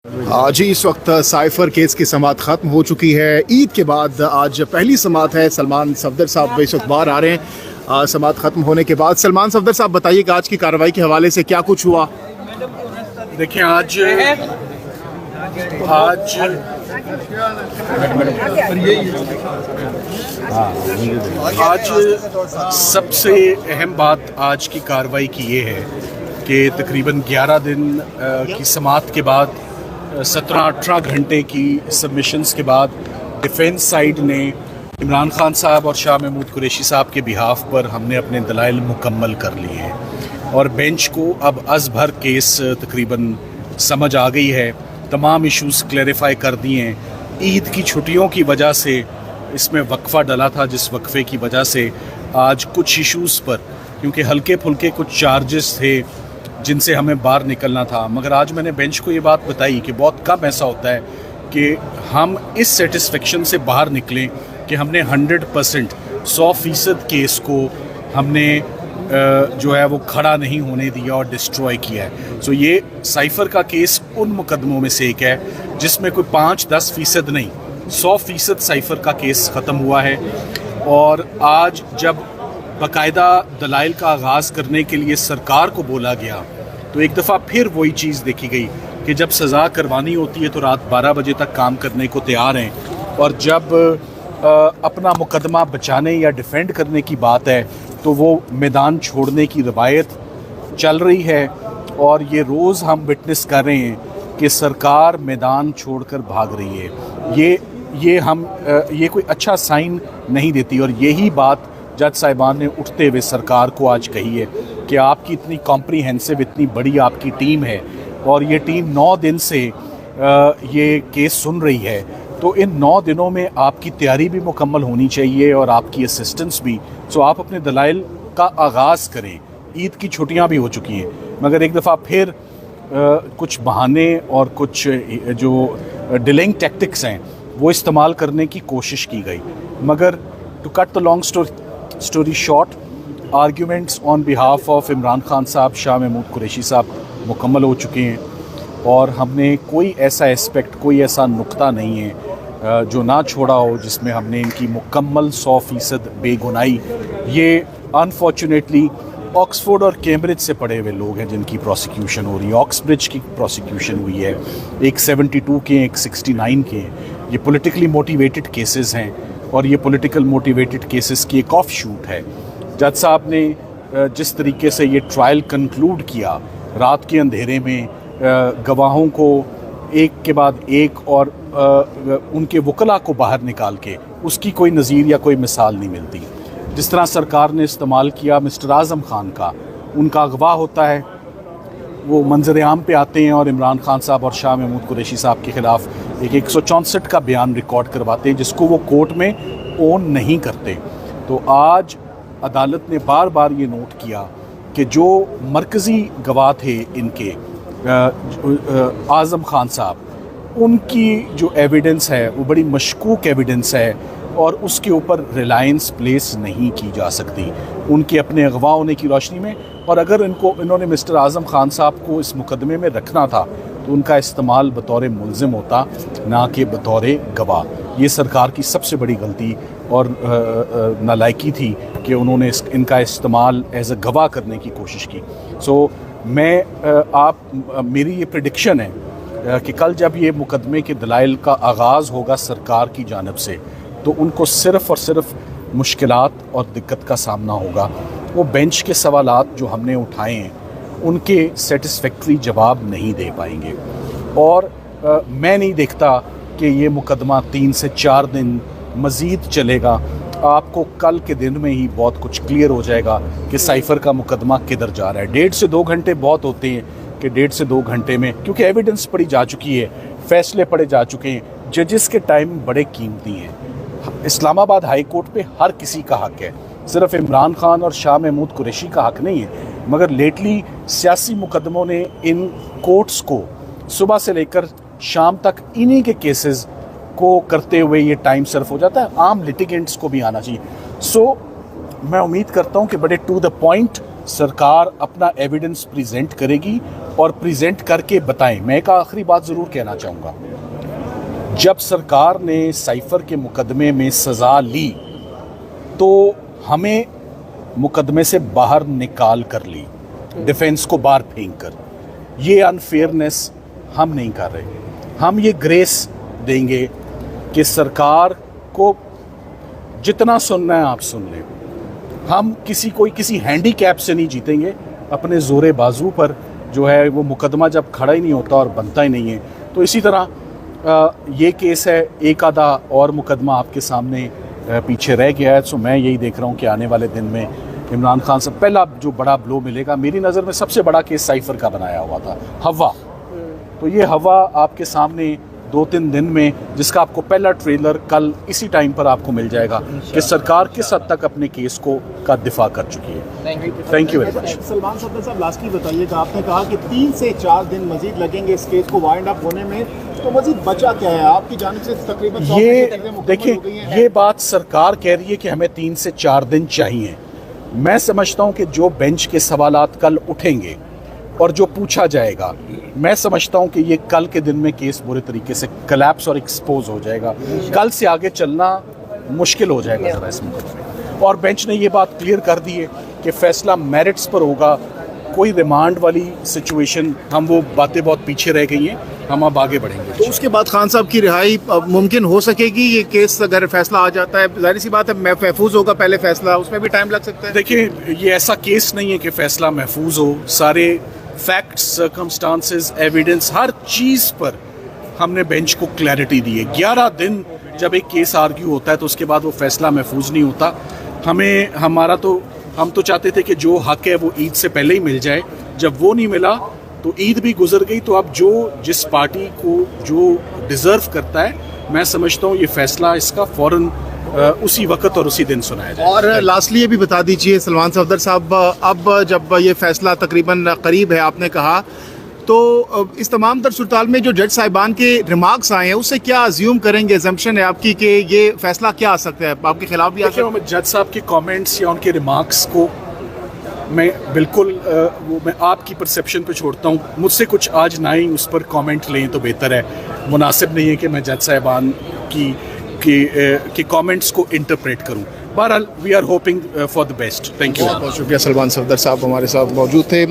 जी इस वक्त cipher case की समाअत ख़त्म हो चुकी है। ईद के बाद आज पहली समाअत है। सलमान सफदर साहब इस वक्त बाहर आ रहे हैं समाअत ख़त्म होने के बाद। सलमान सफदर साहब बताइएगा आज की कार्रवाई के हवाले से क्या कुछ हुआ। देखिए आज सबसे अहम बात आज की कार्रवाई की ये है कि तकरीबन 11 दिन की समाअत के बाद 17-18 घंटे की सबमिशंस के बाद डिफेंस साइड ने इमरान खान साहब और शाह महमूद कुरैशी साहब के बिहाफ पर हमने अपने दलाइल मुकम्मल कर लिए हैं और बेंच को अब अज़भर केस तकरीबन समझ आ गई है। तमाम इश्यूज़ क्लैरिफाई कर दिए हैं। ईद की छुट्टियों की वजह से इसमें वक्फ़ा डला था, जिस वक्फ़े की वजह से आज कुछ इश्यूज़ पर, क्योंकि हल्के फुल्के कुछ चार्जेस थे जिनसे हमें बाहर निकलना था, मगर आज मैंने बेंच को ये बात बताई कि बहुत कम ऐसा होता है कि हम इस सेटिस्फेक्शन से बाहर निकलें कि हमने 100% 100% केस को हमने जो है वो खड़ा नहीं होने दिया और डिस्ट्रॉय किया है। सो ये साइफ़र का केस उन मुकदमों में से एक है जिसमें कोई 5-10% नहीं, 100% साइफ़र का केस ख़त्म हुआ है। और आज जब बाकायदा दलाइल का आगाज़ करने के लिए सरकार को बोला गया तो एक दफ़ा फिर वही चीज़ देखी गई कि जब सज़ा करवानी होती है तो रात 12 बजे तक काम करने को तैयार हैं, और जब अपना मुकदमा बचाने या डिफेंड करने की बात है तो वो मैदान छोड़ने की रवायत चल रही है। और ये रोज़ हम विटनेस कर रहे हैं कि सरकार मैदान छोड़कर भाग रही है। ये कोई अच्छा साइन नहीं देती। और यही बात जज साहिबान ने उठते हुए सरकार को आज कही है कि आपकी इतनी कॉम्प्रीहेंसिव, इतनी बड़ी आपकी टीम है और ये टीम 9 दिन से ये केस सुन रही है, तो इन 9 दिनों में आपकी तैयारी भी मुकम्मल होनी चाहिए और आपकी असिस्टेंस भी। सो आप अपने दलाइल का आगाज़ करें। ईद की छुट्टियां भी हो चुकी हैं, मगर एक दफ़ा फिर कुछ बहाने और कुछ जो डिलेइंग टैक्टिक्स हैं वो इस्तेमाल करने की कोशिश की गई। मगर to cut the long story short, arguments on behalf of Imran Khan साहब, शाह महमूद कुरैशी साहब मुकम्मल हो चुके हैं और हमने कोई ऐसा एस्पेक्ट, कोई ऐसा नुक्ता नहीं है जो ना छोड़ा हो जिसमें हमने इनकी मुकम्मल 100% बेगुनाही। ये अनफॉर्चुनेटली ऑक्सफोर्ड और कैम्ब्रिज से पढ़े हुए लोग हैं जिनकी प्रोसिक्यूशन हो रही है। ऑक्सब्रिज की प्रोसिक्यूशन हुई है, एक 72 के, एक 69 के। ये पॉलिटिकली मोटिवेटेड केसेस हैं और ये पॉलिटिकल मोटिवेटेड केसेस की एक ऑफ शूट है। जज साहब ने जिस तरीके से ये ट्रायल कंक्लूड किया, रात के अंधेरे में गवाहों को एक के बाद एक और उनके वकला को बाहर निकाल के, उसकी कोई नज़ीर या कोई मिसाल नहीं मिलती। जिस तरह सरकार ने इस्तेमाल किया मिस्टर आज़म खान का, उनका अगवा होता है, वो मंजर आम पे आते हैं और इमरान खान साहब और शाह महमूद कुरैशी साहब के ख़िलाफ़ एक 164 का बयान रिकॉर्ड करवाते हैं जिसको वो कोर्ट में ओन नहीं करते। तो आज अदालत ने बार बार ये नोट किया कि जो मरकज़ी गवाह थे इनके, आज़म खान साहब, उनकी जो एविडेंस है वो बड़ी मशकूक एविडेंस है और उसके ऊपर रिलायंस प्लेस नहीं की जा सकती उनके अपने अगवा होने की रोशनी में। और अगर इन्होंने मिस्टर आज़म खान साहब को इस मुकदमे में रखना था तो उनका इस्तेमाल बतौर मुल्ज़िम होता, ना कि बतौर गवाह। ये सरकार की सबसे बड़ी गलती और नालायकी थी कि उन्होंने इनका इस्तेमाल एज अ गवाह करने की कोशिश की। सो मेरी ये प्रेडिक्शन है कि कल जब ये मुकदमे के दलाइल का आगाज़ होगा सरकार की जानिब से, तो उनको सिर्फ़ और सिर्फ मुश्किलात और दिक्कत का सामना होगा। वो बेंच के सवालात जो हमने उठाए हैं उनके सेटिस्फैक्ट्री जवाब नहीं दे पाएंगे। और मैं नहीं देखता कि ये मुकदमा 3 से 4 दिन मज़ीद चलेगा। आपको कल के दिन में ही बहुत कुछ क्लियर हो जाएगा कि साइफ़र का मुकदमा किधर जा रहा है। 1.5 से 2 घंटे बहुत होते हैं कि 1.5 से 2 घंटे में, क्योंकि एविडेंस पढ़ी जा चुकी है, फ़ैसले पढ़े जा चुके हैं, जजेस के टाइम बड़े कीमती हैं। इस्लामाबाद हाई कोर्ट पे हर किसी का हक है, सिर्फ इमरान खान और शाह महमूद कुरैशी का हक नहीं है। मगर लेटली सियासी मुकदमों ने इन कोर्ट्स को सुबह से लेकर शाम तक इन्हीं के केसेस को करते हुए ये टाइम सर्व हो जाता है। आम लिटिगेंट्स को भी आना चाहिए। सो मैं उम्मीद करता हूँ कि बड़े टू द पॉइंट सरकार अपना एविडेंस प्रेजेंट करेगी और प्रेजेंट करके बताएं। मैं एक आखिरी बात ज़रूर कहना चाहूँगा, जब सरकार ने साइफर के मुकदमे में सज़ा ली तो हमें मुकदमे से बाहर निकाल कर ली, डिफेंस को बाहर फेंक कर। ये अनफेयरनेस हम नहीं कर रहे। हम ये ग्रेस देंगे कि सरकार को जितना सुनना है आप सुन लें। हम किसी हैंडीकैप से नहीं जीतेंगे, अपने जोरे बाजू पर जो है वो मुकदमा जब खड़ा ही नहीं होता और बनता ही नहीं है। तो इसी तरह ये केस है, एक आधा और मुकदमा आपके सामने पीछे रह गया है। सो मैं यही देख रहा हूँ कि आने वाले दिन में इमरान खान से पहला जो बड़ा ब्लो मिलेगा, मेरी नज़र में सबसे बड़ा केस साइफर का बनाया हुआ था, हवा। तो ये हवा आपके सामने 2-3 दिन में, जिसका आपको पहला ट्रेलर कल इसी टाइम पर आपको मिल जाएगा कि सरकार किस हद तक अपने केस का दिफा कर चुकी है। Thank you very much. Salman Safdar साहब, लास्टली बताइएगा, आपने कहा कि 3 से 4 दिन मजीद लगेंगे इस केस को वाइंड अप होने में, तो मजीद बचा क्या है आपकी जानिब से? तकरीबन ये देखिए, ये बात सरकार कह रही है कि हमें 3 से 4 दिन चाहिए। मैं समझता हूं कि जो बेंच के सवालात कल उठेंगे और जो पूछा जाएगा, मैं समझता हूं कि ये कल के दिन में केस बुरे तरीके से कोलैप्स और एक्सपोज हो जाएगा। कल से आगे चलना मुश्किल हो जाएगा ज़रा इस मुकदमे में। और बेंच ने ये बात क्लियर कर दी है कि फैसला मेरिट्स पर होगा। कोई रिमांड वाली सिचुएशन, हम वो बातें बहुत पीछे रह गई हैं, हम अब आगे बढ़ेंगे। तो उसके बाद खान साहब की रिहाई मुमकिन हो सकेगी? ये केस अगर फैसला आ जाता है, जाहिर सी बात है महफूज होगा पहले फैसला, उसमें भी टाइम लग सकता है। देखिए, ये ऐसा केस नहीं है कि फैसला महफूज हो। सारे फैक्ट्स, सर्कमस्टांसेस, एविडेंस, हर चीज़ पर हमने बेंच को क्लैरिटी दी है। 11 दिन जब एक केस आर्ग्यू होता है तो उसके बाद वो फैसला महफूज नहीं होता। हम तो चाहते थे कि जो हक है वो ईद से पहले ही मिल जाए। जब वो नहीं मिला तो ईद भी गुजर गई। तो अब जिस पार्टी को जो डिज़र्व करता है, मैं समझता हूँ ये फैसला इसका फ़ौरन उसी वक्त और उसी दिन सुनाया जाए। और लास्टली ये भी बता दीजिए सलमान सफदर साहब, अब जब ये फैसला तकरीबन करीब है, आपने कहा, तो इस तमाम तर सूरताल में जो जज साहिबान के रिमार्क्स आए हैं उससे क्या अज्यूम करेंगे, एजम्पशन है आपकी कि ये फैसला क्या आ सकता है, आपके खिलाफ भी आ सकता है? मैं जज साहब के कमेंट्स या उनके रिमार्क्स को मैं बिल्कुल वो मैं आपकी परसेप्शन पे छोड़ता हूँ। मुझसे कुछ आज ना ही उस पर कमेंट लें तो बेहतर है। मुनासिब नहीं है कि मैं जज साहिबान की कमेंट्स को इंटरप्रेट करूँ। बहरहाल we are hoping for the best. Thank you. बहुत शुक्रिया। सलमान सफदर साहब हमारे साथ मौजूद थे।